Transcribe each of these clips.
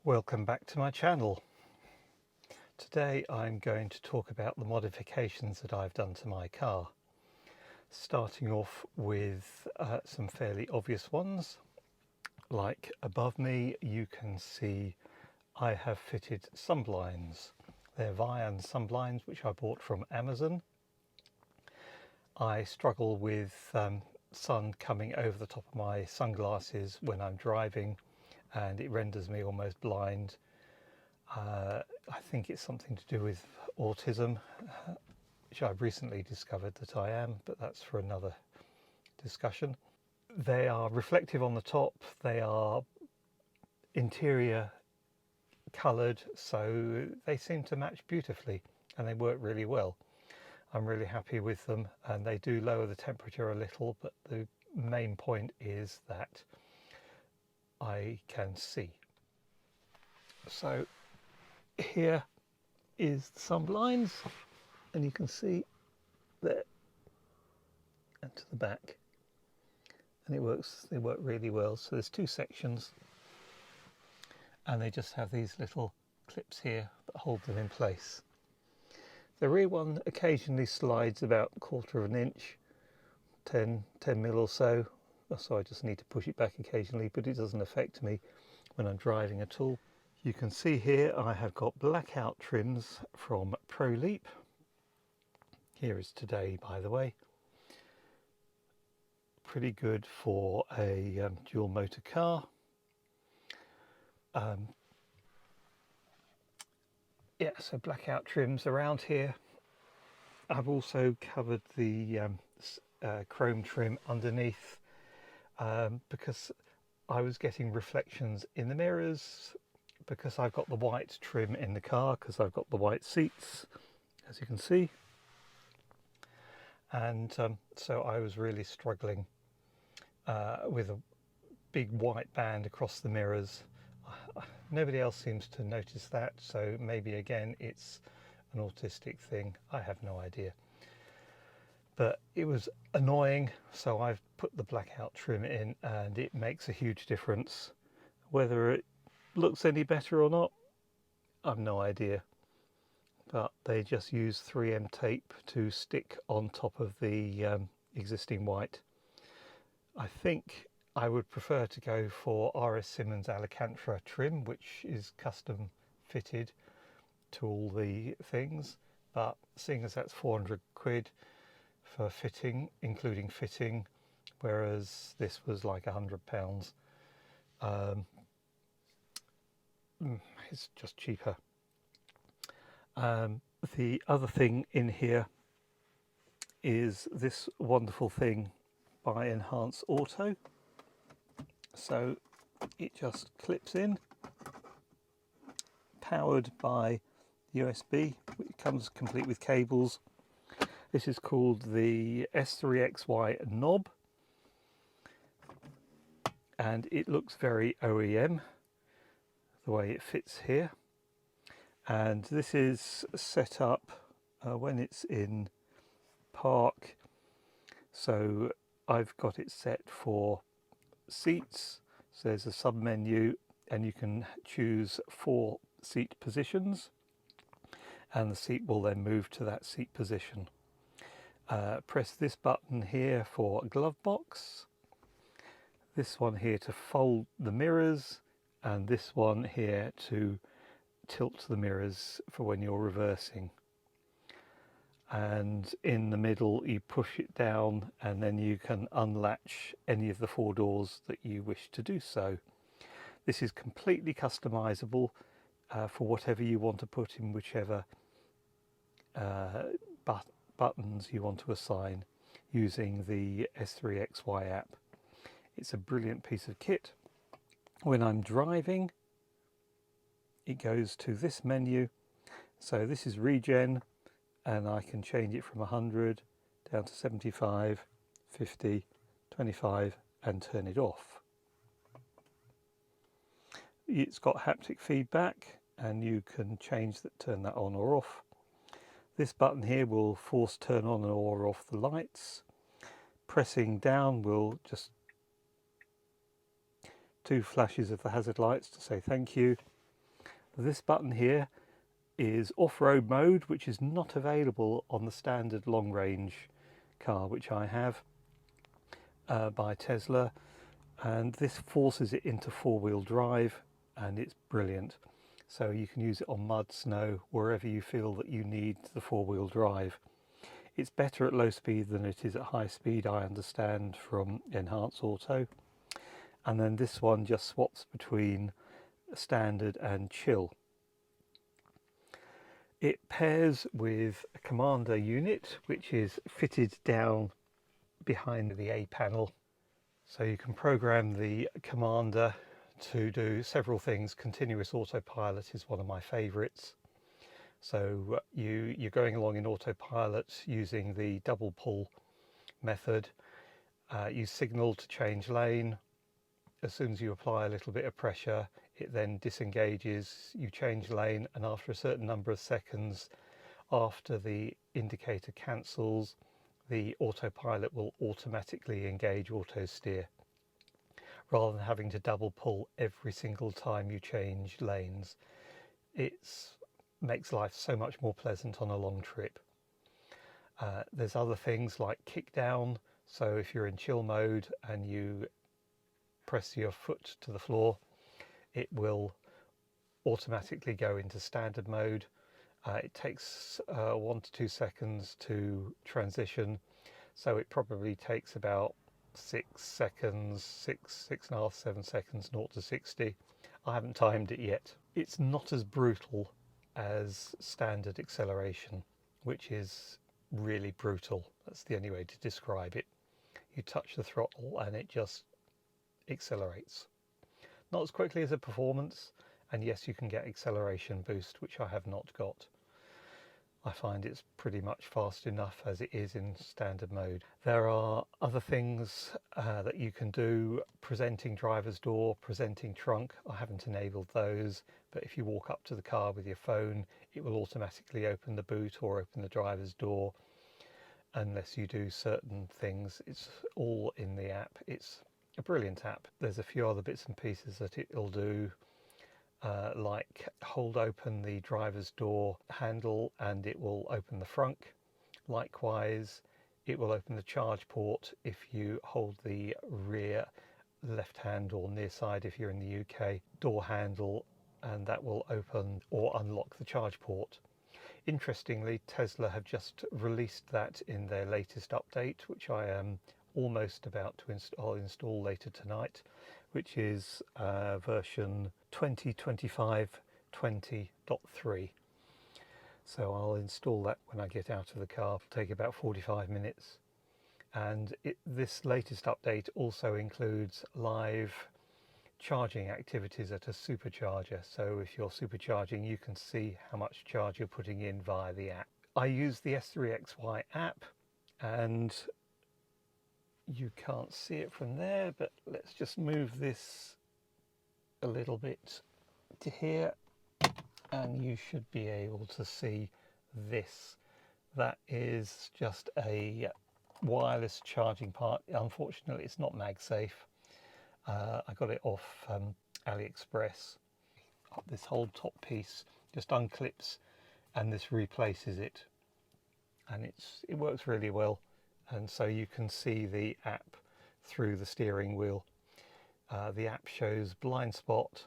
Welcome back to my channel. Today I'm going to talk about the modifications that I've done to my car. Starting off with some fairly obvious ones. Like above me you can see I have fitted sunblinds. They're Vian sunblinds which I bought from Amazon. I struggle with sun coming over the top of my sunglasses when I'm driving, and it renders me almost blind. I think it's something to do with autism, which I've recently discovered that I am, but that's for another discussion. They are reflective on the top, they are interior coloured, so they seem to match beautifully and they work really well. I'm really happy with them, and they do lower the temperature a little, but the main point is that I can see. So here is the sunblinds, and you can see there and to the back, and they work really well. So there's two sections, and they just have these little clips here that hold them in place. The rear one occasionally slides about 1/4 of an inch, 10 mil or so, so I just need to push it back occasionally, but it doesn't affect me when I'm driving at all. You can see here I have got blackout trims from ProLeap. Here is today, by the way. Pretty good for a dual motor car. Yeah, so blackout trims around here. I've also covered the chrome trim underneath because I was getting reflections in the mirrors, because I've got the white trim in the car, because I've got the white seats, as you can see. And so I was really struggling with a big white band across the mirrors. Nobody else seems to notice that, so maybe again it's an autistic thing, I have no idea. But it was annoying, so I've put the blackout trim in, and it makes a huge difference. Whether it looks any better or not, I've no idea. But they just use 3M tape to stick on top of the existing white. I think I would prefer to go for RS Simmons Alcantara trim, which is custom fitted to all the things, but seeing as that's 400 quid for fitting, including fitting, whereas this was like £100, it's just cheaper. The other thing in here is this wonderful thing by Enhance Auto. So it just clips in, powered by USB, which comes complete with cables. This is called the S3XY knob, and it looks very OEM the way it fits here. And this is set up when it's in park, so I've got it set for seats. So there's a sub menu, and you can choose 4 seat positions, and the seat will then move to that seat position. Press this button here for a glove box, this one here to fold the mirrors, and this one here to tilt the mirrors for when you're reversing. And in the middle you push it down, and then you can unlatch any of the 4 doors that you wish to do so. This is completely customizable for whatever you want to put in whichever buttons you want to assign using the S3XY app. It's a brilliant piece of kit. When I'm driving, it goes to this menu. So this is regen, and I can change it from 100 down to 75, 50, 25, and turn it off. It's got haptic feedback, and you can turn that on or off. This button here will force turn on or off the lights. Pressing down will just 2 flashes of the hazard lights to say thank you. This button here is off-road mode, which is not available on the standard long-range car which I have by Tesla, and this forces it into four-wheel drive, and it's brilliant. So you can use it on mud, snow, wherever you feel that you need the four-wheel drive. It's better at low speed than it is at high speed, I understand from Enhance Auto. And then this one just swaps between standard and chill. It pairs with a commander unit, which is fitted down behind the A panel. So you can program the commander to do several things. Continuous autopilot is one of my favorites. So you're going along in autopilot using the double pull method. You signal to change lane. As soon as you apply a little bit of pressure, it then disengages, you change lane, and after a certain number of seconds after the indicator cancels, the autopilot will automatically engage auto steer, rather than having to double pull every single time you change lanes. It makes life so much more pleasant on a long trip. There's other things like kick down, so if you're in chill mode and you press your foot to the floor, it will automatically go into standard mode. It takes 1 to 2 seconds to transition, so it probably takes about 6 seconds, 6.5, 7 seconds, 0 to 60. I haven't timed it yet. It's not as brutal as standard acceleration, which is really brutal. That's the only way to describe it. You touch the throttle and it just accelerates. Not as quickly as a performance, and yes, you can get acceleration boost, which I have not got. I find it's pretty much fast enough as it is in standard mode. There are other things that you can do: presenting driver's door, presenting trunk. I haven't enabled those, but if you walk up to the car with your phone, it will automatically open the boot or open the driver's door unless you do certain things. It's all in the app. It's a brilliant app. There's a few other bits and pieces that it'll do, like hold open the driver's door handle and it will open the frunk. Likewise, it will open the charge port if you hold the rear left hand or near side if you're in the UK door handle, and that will open or unlock the charge port. Interestingly, Tesla have just released that in their latest update, which I am almost about to install later tonight, which is version 2025.20.3. So I'll install that when I get out of the car. It'll take about 45 minutes. And this latest update also includes live charging activities at a supercharger. So if you're supercharging, you can see how much charge you're putting in via the app. I use the S3XY app, and you can't see it from there, but let's just move this a little bit to here and you should be able to see this. That is just a wireless charging part. Unfortunately, it's not MagSafe. I got it off AliExpress. This whole top piece just unclips and this replaces it, and it works really well. And so you can see the app through the steering wheel. The app shows blind spot,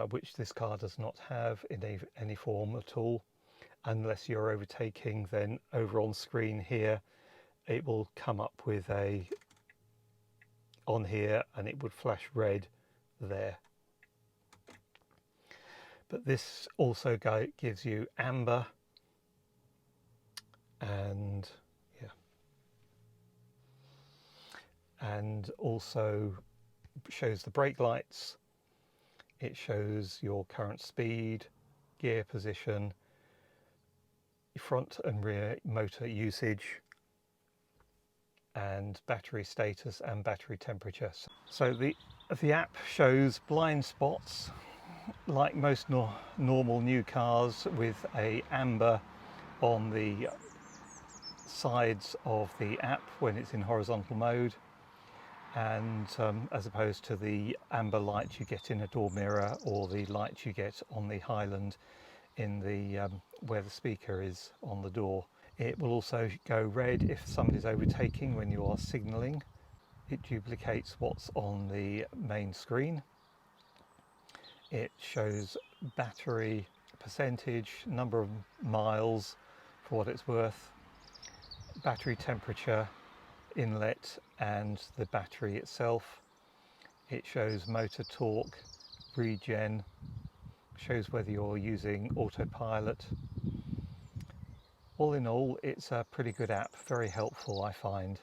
which this car does not have in any form at all. Unless you're overtaking, then over on screen here, it will come up with on here, and it would flash red there. But this also gives you amber, and and also shows the brake lights. It shows your current speed, gear position, front and rear motor usage, and battery status and battery temperature. So the app shows blind spots like most normal new cars, with a amber on the sides of the app when it's in horizontal mode, and as opposed to the amber light you get in a door mirror or the light you get on the Highland in the where the speaker is on the door. It will also go red if somebody's overtaking when you are signalling. It duplicates what's on the main screen. It shows battery percentage, number of miles for what it's worth, battery temperature, inlet and the battery itself. It shows motor torque, regen, shows whether you're using Autopilot. All in all, it's a pretty good app, very helpful I find,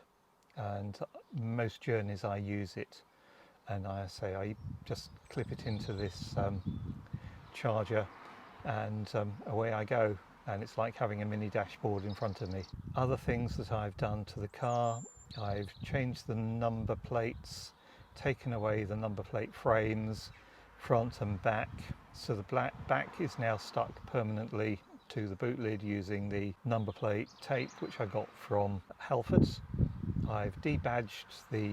and most journeys I use it, and I just clip it into this charger and away I go, and it's like having a mini dashboard in front of me. Other things that I've done to the car: I've changed the number plates, taken away the number plate frames, front and back, so the back is now stuck permanently to the boot lid using the number plate tape which I got from Halfords. I've debadged the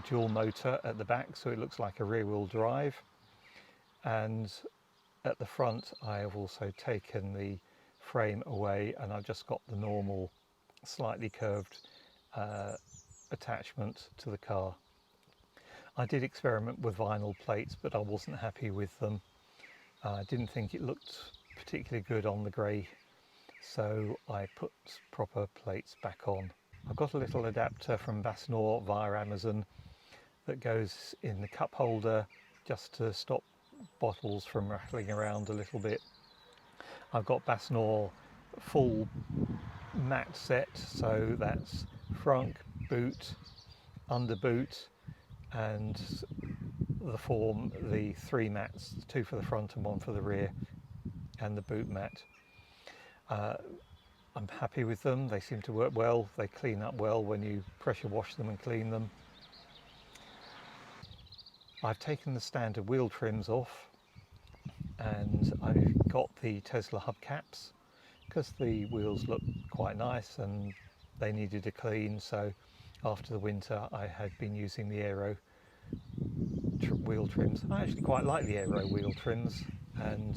dual motor at the back so it looks like a rear wheel drive, and at the front I have also taken the frame away and I've just got the normal slightly curved attachment to the car. I did experiment with vinyl plates, but I wasn't happy with them. I didn't think it looked particularly good on the grey, so I put proper plates back on. I've got a little adapter from Basnor via Amazon that goes in the cup holder just to stop bottles from rattling around a little bit. I've got Basnor full mat set, so that's front, boot, under boot, and the three mats, two for the front and one for the rear, and the boot mat. I'm happy with them. They seem to work well. They clean up well when you pressure wash them and clean them. I've taken the standard wheel trims off and I've got the Tesla hubcaps because the wheels look quite nice and they needed a clean, so after the winter I had been using the Aero wheel trims. I actually quite like the Aero wheel trims, and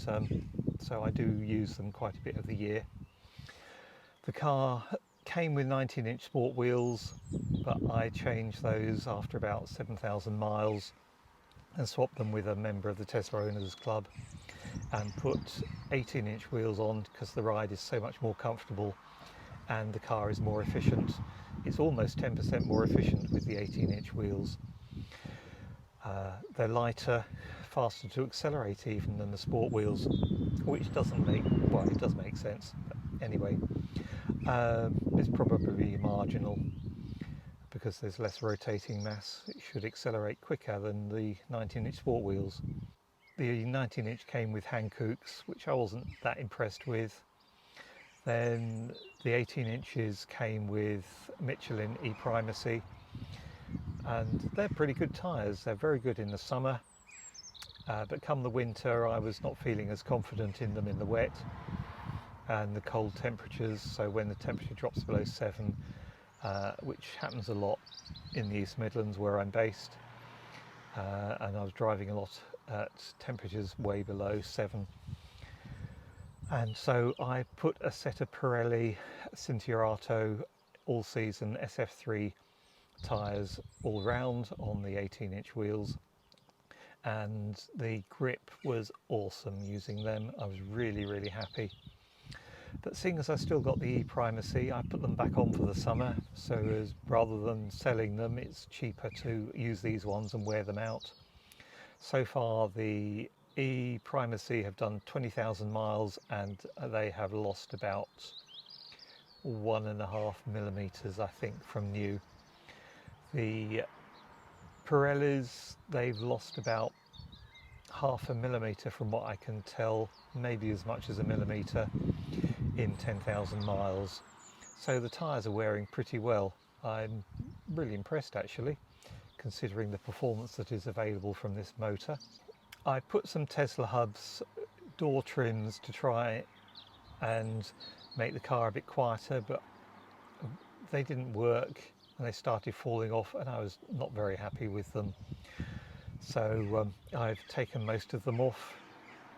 so I do use them quite a bit of the year. The car came with 19-inch sport wheels, but I changed those after about 7,000 miles and swapped them with a member of the Tesla Owners Club and put 18-inch wheels on because the ride is so much more comfortable and the car is more efficient. It's almost 10% more efficient with the 18-inch wheels. They're lighter, faster to accelerate even than the sport wheels, which doesn't make, well, it does make sense, but anyway, it's probably marginal because there's less rotating mass. It should accelerate quicker than the 19-inch sport wheels. The 19-inch came with Hankooks, which I wasn't that impressed with. Then the 18 inches came with Michelin e-Primacy, and they're pretty good tyres. They're very good in the summer, but come the winter I was not feeling as confident in them in the wet and the cold temperatures. So when the temperature drops below 7, which happens a lot in the East Midlands where I'm based, and I was driving a lot at temperatures way below 7, and so I put a set of Pirelli Cinturato all-season SF3 tyres all round on the 18-inch wheels, and the grip was awesome using them. I was really happy. But seeing as I still got the e-Primacy, I put them back on for the summer, so as rather than selling them, it's cheaper to use these ones and wear them out. So far the e-Primacy have done 20,000 miles and they have lost about 1.5 millimeters, I think, from new. The Pirellis, they've lost about 0.5 millimeter from what I can tell, maybe as much as 1 millimeter in 10,000 miles. So the tyres are wearing pretty well. I'm really impressed actually, considering the performance that is available from this motor. I put some Tesla hubs door trims to try and make the car a bit quieter, but they didn't work. and they started falling off, and I was not very happy with them. So I've taken most of them off.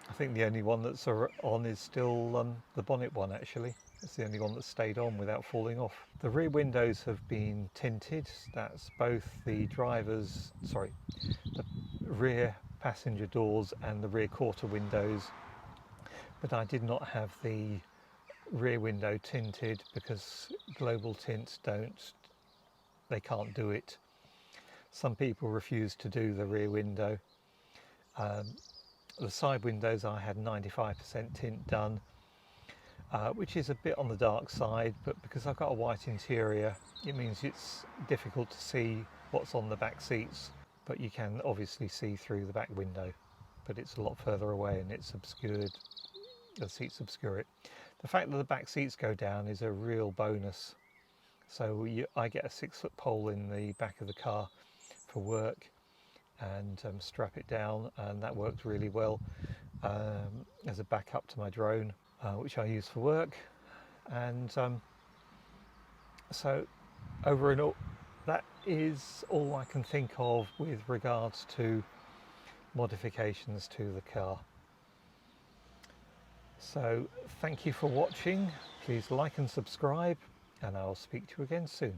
I think the only one that's on is still the bonnet one, actually. It's the only one that stayed on without falling off. The rear windows have been tinted. That's both the the rear passenger doors and the rear quarter windows. But I did not have the rear window tinted because Global Tint they can't do it. Some people refuse to do the rear window. The side windows I had 95% tint done, which is a bit on the dark side, but because I've got a white interior, it means it's difficult to see what's on the back seats, but you can obviously see through the back window, but it's a lot further away and it's obscured, the seats obscure it. The fact that the back seats go down is a real bonus. So I get a 6-foot pole in the back of the car for work and strap it down, and that worked really well as a backup to my drone, which I use for work. And so over and all, that is all I can think of with regards to modifications to the car. So thank you for watching. Please like and subscribe, and I'll speak to you again soon.